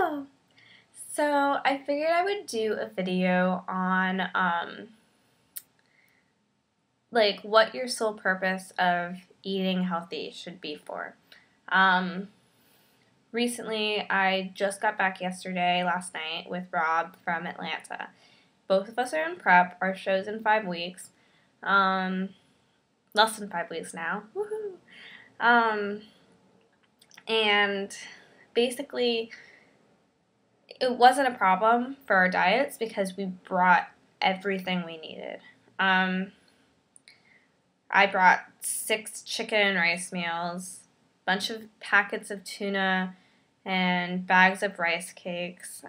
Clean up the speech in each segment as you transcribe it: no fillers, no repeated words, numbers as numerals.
Hello! So I figured I would do a video on like what your sole purpose of eating healthy should be for. Um, Recently, I just got back last night with Rob from Atlanta. Both of us are in prep. Our show's in 5 weeks. Less than 5 weeks now. Woohoo! And basically, it wasn't a problem for our diets because we brought everything we needed. I brought 6 chicken and rice meals, a bunch of packets of tuna, and bags of rice cakes,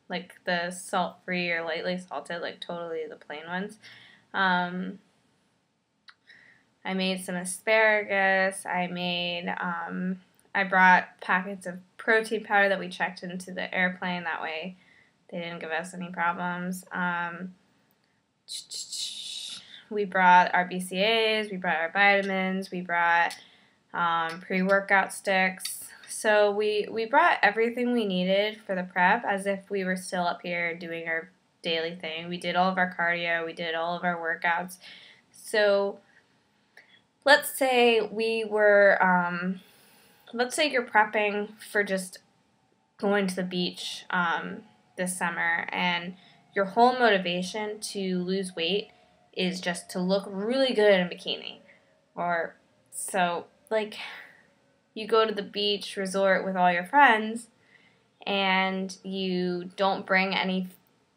like the salt-free or lightly salted, like totally the plain ones. I made some asparagus. I brought packets of protein powder that we checked into the airplane. That way they didn't give us any problems. We brought our BCAAs, we brought our vitamins, we brought pre-workout sticks. So we brought everything we needed for the prep as if we were still up here doing our daily thing. We did all of our cardio, we did all of our workouts. So let's say let's say you're prepping for just going to the beach this summer, and your whole motivation to lose weight is just to look really good in a bikini. Or so, like, you go to the beach resort with all your friends and you don't bring any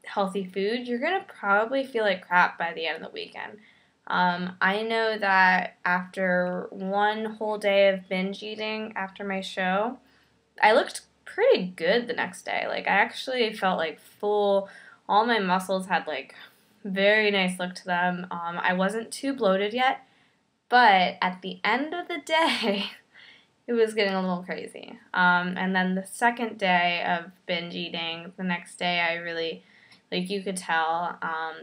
healthy food, you're going to probably feel like crap by the end of the weekend. I know that after one whole day of binge eating after my show, I looked pretty good the next day. Like, I actually felt like full. All my muscles had like very nice look to them. I wasn't too bloated yet, but at the end of the day, it was getting a little crazy. And then the second day of binge eating, the next day I really, like, you could tell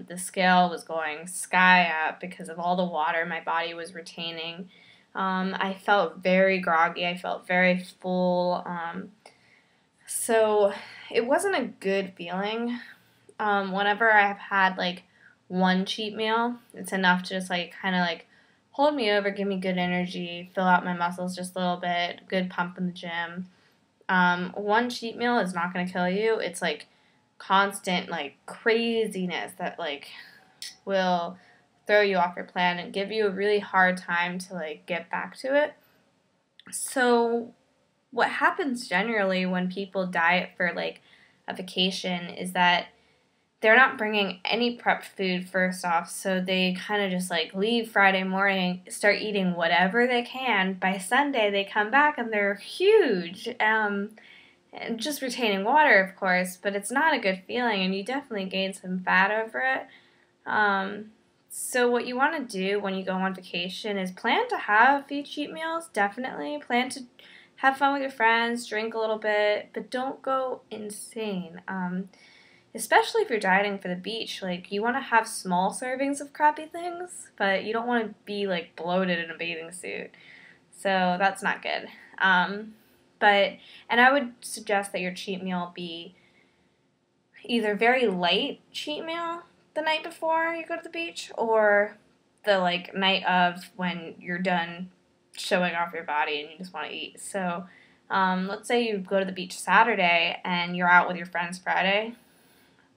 the scale was going sky up because of all the water my body was retaining. I felt very groggy. I felt very full. So it wasn't a good feeling. Whenever I've had like one cheat meal, it's enough to just like kind of like hold me over, give me good energy, fill out my muscles just a little bit, good pump in the gym. One cheat meal is not going to kill you. It's like constant like craziness that like will throw you off your plan and give you a really hard time to like get back to it. So what happens generally when people diet for like a vacation is that they're not bringing any prep food first off, so they kind of just like leave Friday morning, start eating whatever they can. By Sunday, they come back and they're huge, and just retaining water, of course, but it's not a good feeling, and you definitely gain some fat over it. So what you want to do when you go on vacation is plan to have a few cheat meals, definitely. Plan to have fun with your friends, drink a little bit, but don't go insane. Especially if you're dieting for the beach, like, you want to have small servings of crappy things, but you don't want to be, like, bloated in a bathing suit. So that's not good. And I would suggest that your cheat meal be either very light cheat meal the night before you go to the beach, or the, like, night of when you're done showing off your body and you just want to eat. So let's say you go to the beach Saturday and you're out with your friends Friday.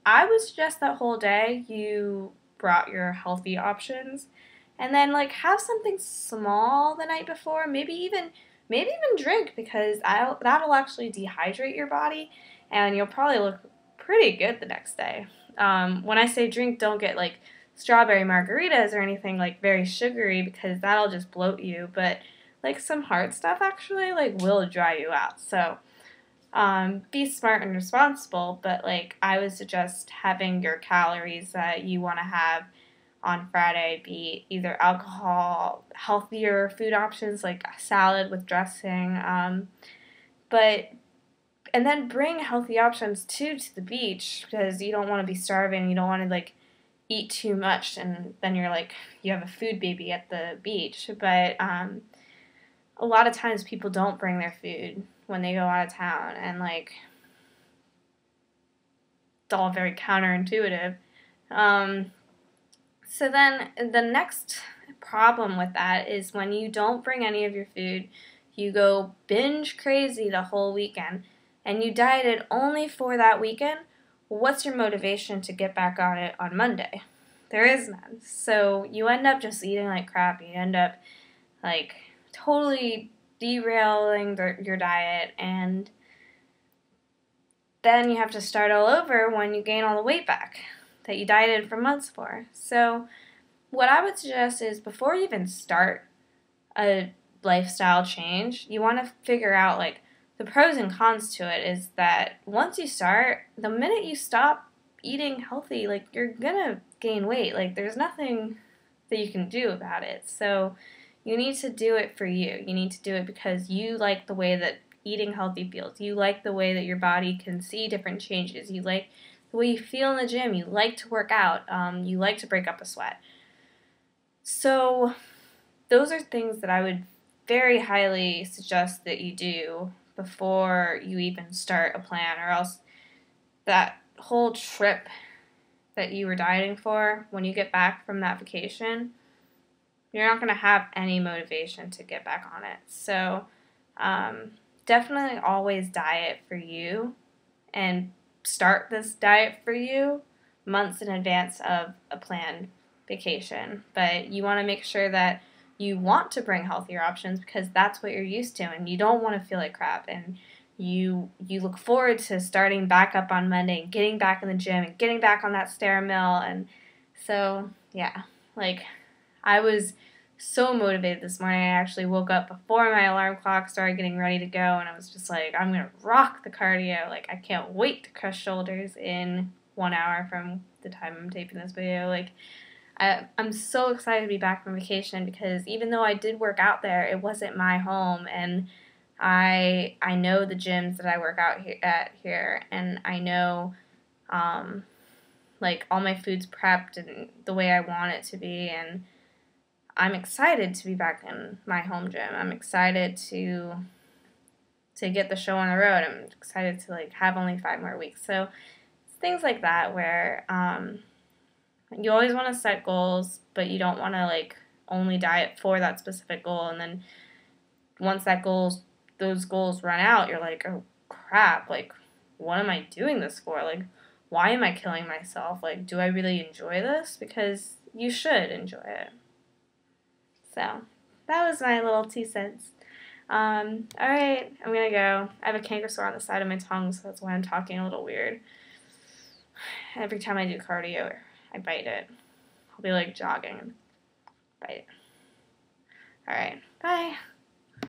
I would suggest that whole day you brought your healthy options, and then like have something small the night before, maybe even drink, because that'll actually dehydrate your body and you'll probably look pretty good the next day. When I say drink, don't get like strawberry margaritas or anything like very sugary, because that'll just bloat you, but like some hard stuff actually like will dry you out. So be smart and responsible, but like I would suggest having your calories that you want to have on Friday be either alcohol, healthier food options like a salad with dressing, and then bring healthy options too to the beach, because you don't want to be starving. You don't want to like eat too much and then you're like you have a food baby at the beach. But a lot of times people don't bring their food when they go out of town, and like it's all very counterintuitive. So then the next problem with that is when you don't bring any of your food, you go binge crazy the whole weekend, and you dieted only for that weekend. What's your motivation to get back on it on Monday? There is none. So you end up just eating like crap. You end up like totally derailing your diet, and then you have to start all over when you gain all the weight back that you dieted for months for. So what I would suggest is before you even start a lifestyle change, you want to figure out like the pros and cons to it. Is that once you start, the minute you stop eating healthy, like you're gonna gain weight. Like there's nothing that you can do about it. So you need to do it for you. You need to do it because you like the way that eating healthy feels. You like the way that your body can see different changes. You like the way you feel in the gym. You like to work out. You like to break up a sweat. So those are things that I would very highly suggest that you do before you even start a plan, or else that whole trip that you were dieting for, when you get back from that vacation, you're not going to have any motivation to get back on it. So definitely always diet for you and start this diet for you months in advance of a planned vacation. But you want to make sure that you want to bring healthier options because that's what you're used to, and you don't want to feel like crap, and you look forward to starting back up on Monday and getting back in the gym and getting back on that stair mill. And so yeah, like I was so motivated this morning. I actually woke up before my alarm clock started getting ready to go, and I was just like, I'm gonna rock the cardio. Like I can't wait to crush shoulders in 1 hour from the time I'm taping this video. Like I'm so excited to be back from vacation because even though I did work out there, it wasn't my home, and I know the gyms that I work out here, and I know like all my food's prepped and the way I want it to be, and I'm excited to be back in my home gym. I'm excited to get the show on the road. I'm excited to like have only 5 more weeks. So it's things like that where you always want to set goals, but you don't want to like only diet for that specific goal, and then once those goals run out, you're like, oh crap, like what am I doing this for? Like why am I killing myself? Like do I really enjoy this? Because you should enjoy it. So that was my little 2 cents. Alright, I'm gonna go. I have a canker sore on the side of my tongue, so that's why I'm talking a little weird. Every time I do cardio, I bite it. I'll be like jogging and bite it. Alright, bye.